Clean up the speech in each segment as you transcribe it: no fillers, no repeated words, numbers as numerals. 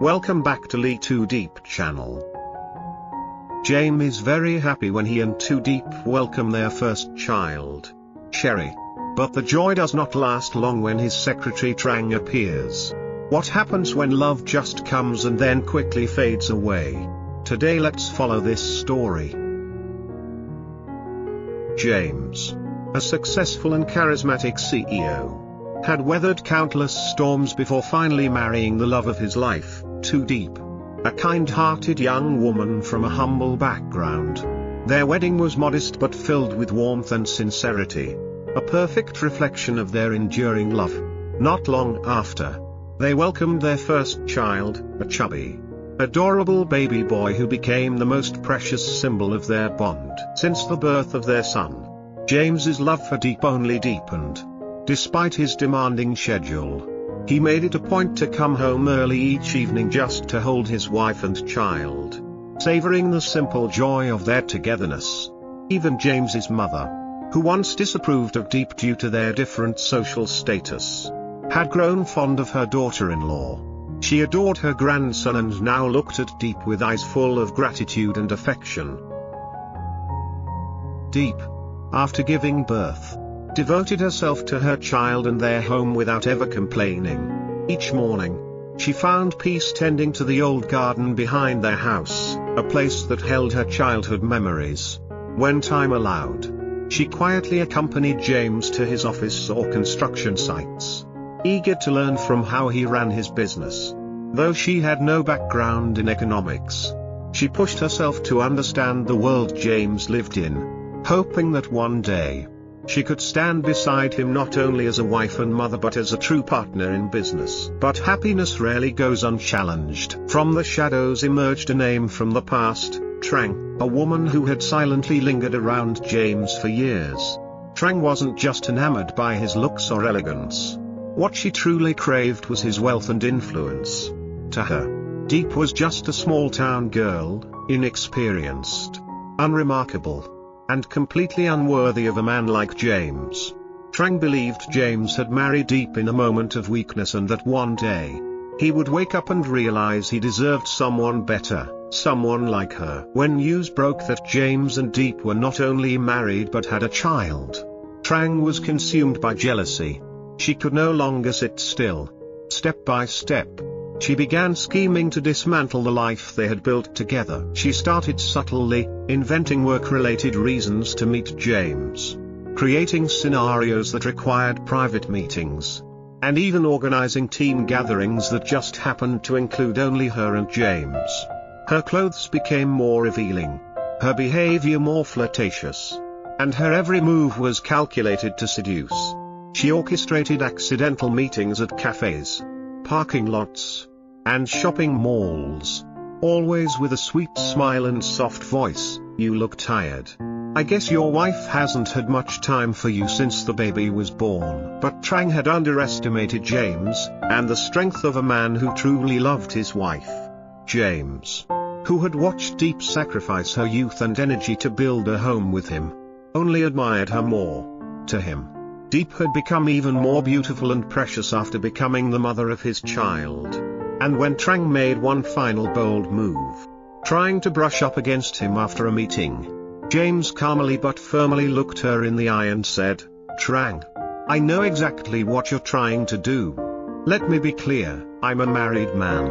Welcome back to lytudiep channel. Jame is very happy when he and Tu Diep welcome their first child, Sherry. But the joy does not last long when his secretary Trang appears. What happens when love just comes and then quickly fades away? Today let's follow this story. James, a successful and charismatic CEO, had weathered countless storms before finally marrying the love of his life, Tu Diep, a kind-hearted young woman from a humble background. Their wedding was modest but filled with warmth and sincerity, a perfect reflection of their enduring love. Not long after, they welcomed their first child, a chubby, adorable baby boy who became the most precious symbol of their bond. Since the birth of their son, James's love for Diep only deepened. Despite his demanding schedule, he made it a point to come home early each evening just to hold his wife and child, savoring the simple joy of their togetherness. Even James's mother, who once disapproved of Diep due to their different social status, had grown fond of her daughter-in-law. She adored her grandson and now looked at Diep with eyes full of gratitude and affection. Diep, after giving birth, devoted herself to her child and their home without ever complaining. Each morning, she found peace tending to the old garden behind their house, a place that held her childhood memories. When time allowed, she quietly accompanied James to his office or construction sites, eager to learn from how he ran his business. Though she had no background in economics, she pushed herself to understand the world James lived in, hoping that one day, she could stand beside him not only as a wife and mother but as a true partner in business. But happiness rarely goes unchallenged. From the shadows emerged a name from the past, Trang, a woman who had silently lingered around James for years. Trang wasn't just enamored by his looks or elegance. What she truly craved was his wealth and influence. To her, Diep was just a small-town girl, inexperienced, unremarkable, and completely unworthy of a man like James. Trang believed James had married Diep in a moment of weakness and that one day, he would wake up and realize he deserved someone better, someone like her. When news broke that James and Diep were not only married but had a child, Trang was consumed by jealousy. She could no longer sit still. Step by step, she began scheming to dismantle the life they had built together. She started subtly, inventing work-related reasons to meet James, creating scenarios that required private meetings, and even organizing team gatherings that just happened to include only her and James. Her clothes became more revealing, her behavior more flirtatious, and her every move was calculated to seduce. She orchestrated accidental meetings at cafes, parking lots, and shopping malls, always with a sweet smile and soft voice. "You look tired. I guess your wife hasn't had much time for you since the baby was born." But Trang had underestimated James, and the strength of a man who truly loved his wife. James, who had watched Diep sacrifice her youth and energy to build a home with him, only admired her more. To him, Diep had become even more beautiful and precious after becoming the mother of his child. And when Trang made one final bold move, trying to brush up against him after a meeting, James calmly but firmly looked her in the eye and said, "Trang, I know exactly what you're trying to do. Let me be clear, I'm a married man,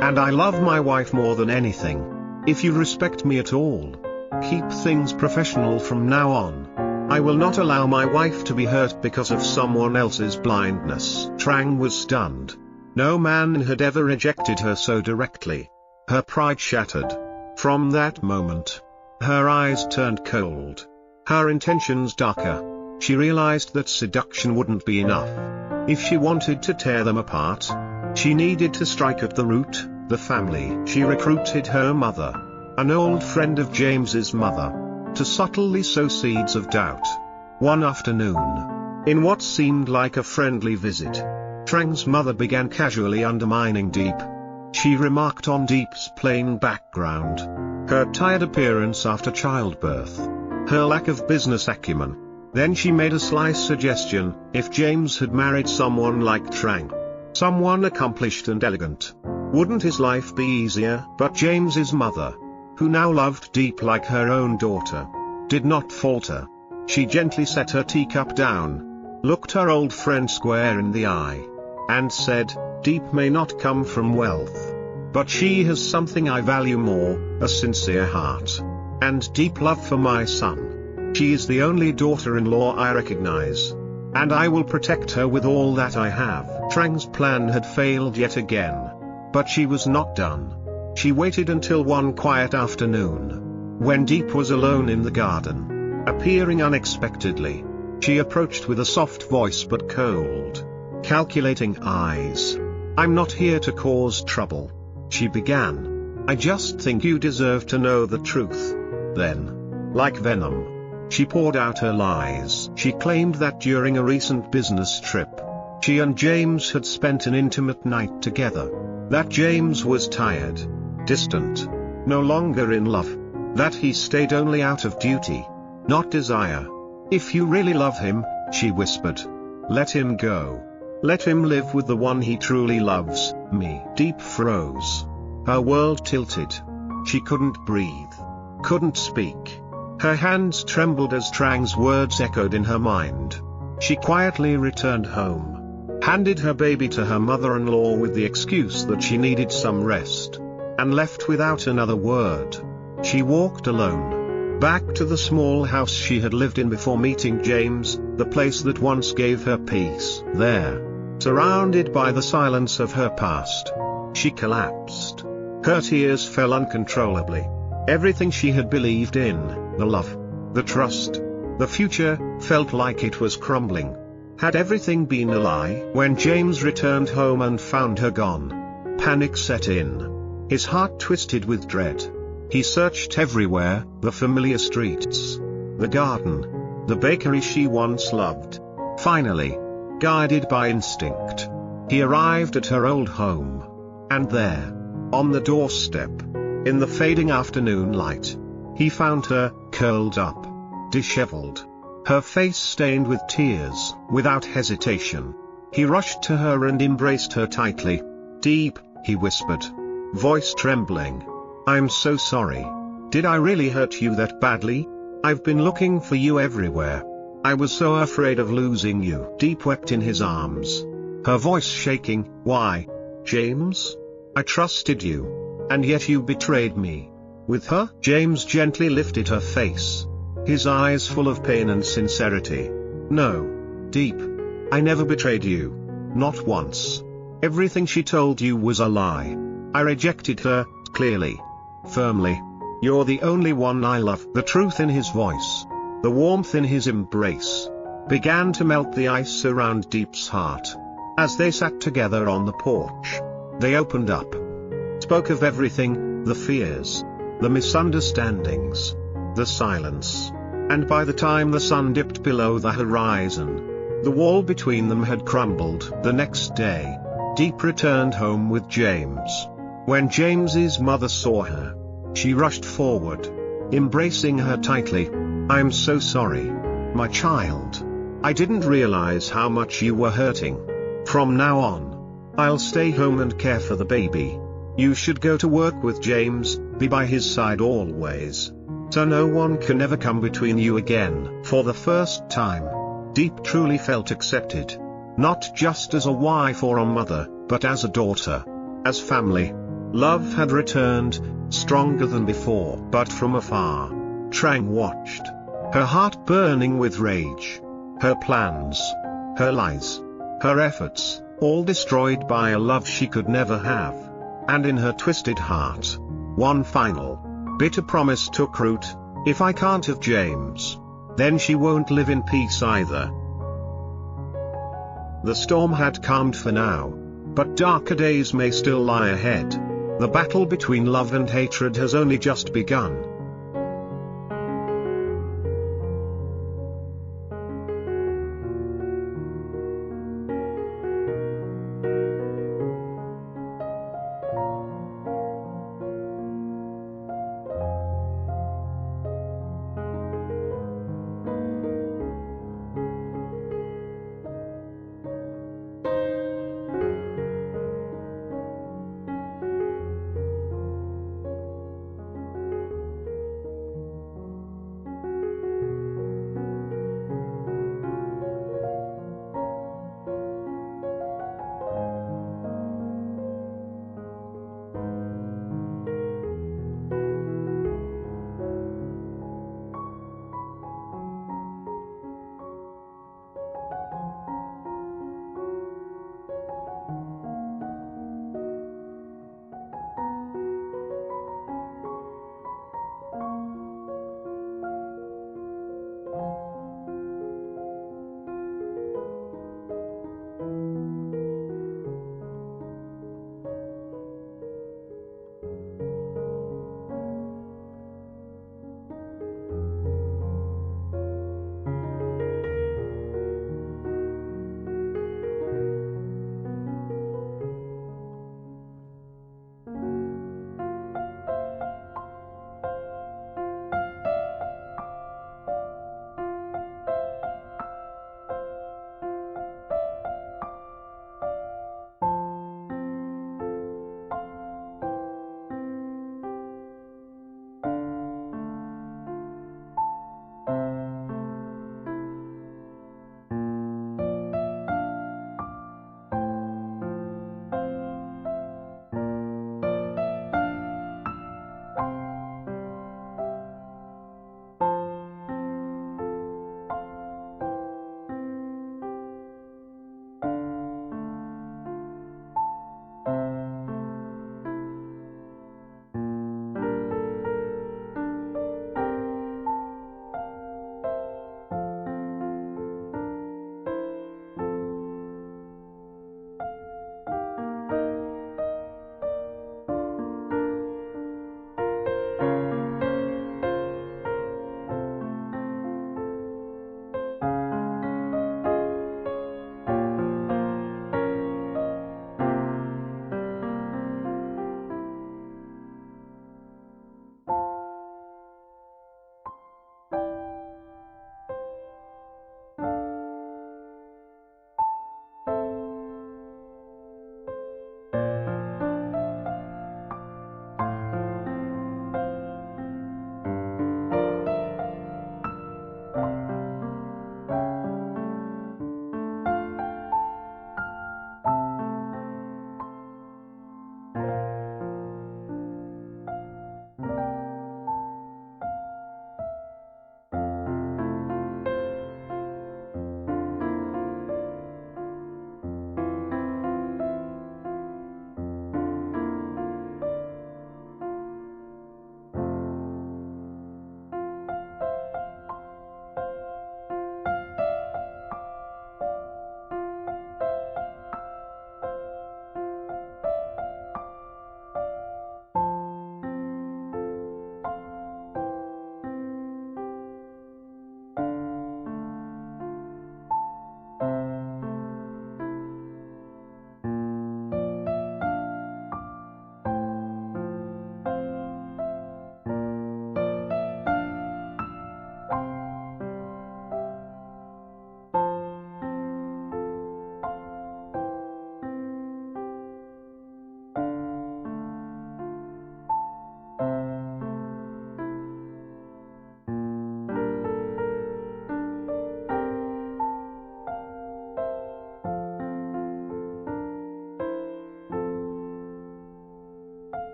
and I love my wife more than anything. If you respect me at all, keep things professional from now on. I will not allow my wife to be hurt because of someone else's blindness." Trang was stunned. No man had ever rejected her so directly. Her pride shattered. From that moment, her eyes turned cold, her intentions darker. She realized that seduction wouldn't be enough. If she wanted to tear them apart, she needed to strike at the root, the family. She recruited her mother, an old friend of James's mother, to subtly sow seeds of doubt. One afternoon, in what seemed like a friendly visit, Trang's mother began casually undermining Diep. She remarked on Diep's plain background, her tired appearance after childbirth, her lack of business acumen. Then she made a sly suggestion: if James had married someone like Trang, someone accomplished and elegant, Wouldn't his life be easier? But James's mother, who now loved Diep like her own daughter, did not falter. She gently set her teacup down, looked her old friend square in the eye, and said, "Diep may not come from wealth, but she has something I value more, a sincere heart, and deep love for my son. She is the only daughter-in-law I recognize, and I will protect her with all that I have." Trang's plan had failed yet again. But she was not done. She waited until one quiet afternoon, when Diep was alone in the garden. Appearing unexpectedly, she approached with a soft voice but cold, calculating eyes. "I'm not here to cause trouble," she began. "I just think you deserve to know the truth." Then, like venom, she poured out her lies. She claimed that during a recent business trip, she and James had spent an intimate night together. That James was tired, distant, no longer in love. That he stayed only out of duty, not desire. "If you really love him," she whispered, "let him go. Let him live with the one he truly loves, me." Diep froze. Her world tilted. She couldn't breathe, couldn't speak. Her hands trembled as Trang's words echoed in her mind. She quietly returned home, handed her baby to her mother-in-law with the excuse that she needed some rest, and left without another word. She walked alone, back to the small house she had lived in before meeting James, the place that once gave her peace. There, surrounded by the silence of her past, she collapsed. Her tears fell uncontrollably. Everything she had believed in, the love, the trust, the future, felt like it was crumbling. Had everything been a lie? When James returned home and found her gone, panic set in. His heart twisted with dread. He searched everywhere, the familiar streets, the garden, the bakery she once loved. Finally, guided by instinct, he arrived at her old home. And there, on the doorstep, in the fading afternoon light, he found her, curled up, disheveled, her face stained with tears. Without hesitation, he rushed to her and embraced her tightly. "Diep," he whispered, voice trembling, "I'm so sorry. Did I really hurt you that badly? I've been looking for you everywhere. I was so afraid of losing you." Diep wept in his arms, her voice shaking. "Why, James? I trusted you, and yet you betrayed me." With her, James gently lifted her face, his eyes full of pain and sincerity. "No, Diep, I never betrayed you. Not once. Everything she told you was a lie. I rejected her, clearly, firmly. You're the only one I love." The truth in his voice, the warmth in his embrace, began to melt the ice around Diep's heart. As they sat together on the porch, they opened up, spoke of everything, the fears, the misunderstandings, the silence. And by the time the sun dipped below the horizon, the wall between them had crumbled. The next day, Diep returned home with James. When James's mother saw her, she rushed forward, embracing her tightly. "I'm so sorry, my child. I didn't realize how much you were hurting. From now on, I'll stay home and care for the baby. You should go to work with James, be by his side always, so no one can ever come between you again." For the first time, Diep truly felt accepted, not just as a wife or a mother, but as a daughter, as family. Love had returned, stronger than before. But from afar, Trang watched, her heart burning with rage. Her plans, her lies, her efforts, all destroyed by a love she could never have. And in her twisted heart, one final, bitter promise took root: if I can't have James, then she won't live in peace either. The storm had calmed for now, but darker days may still lie ahead. The battle between love and hatred has only just begun.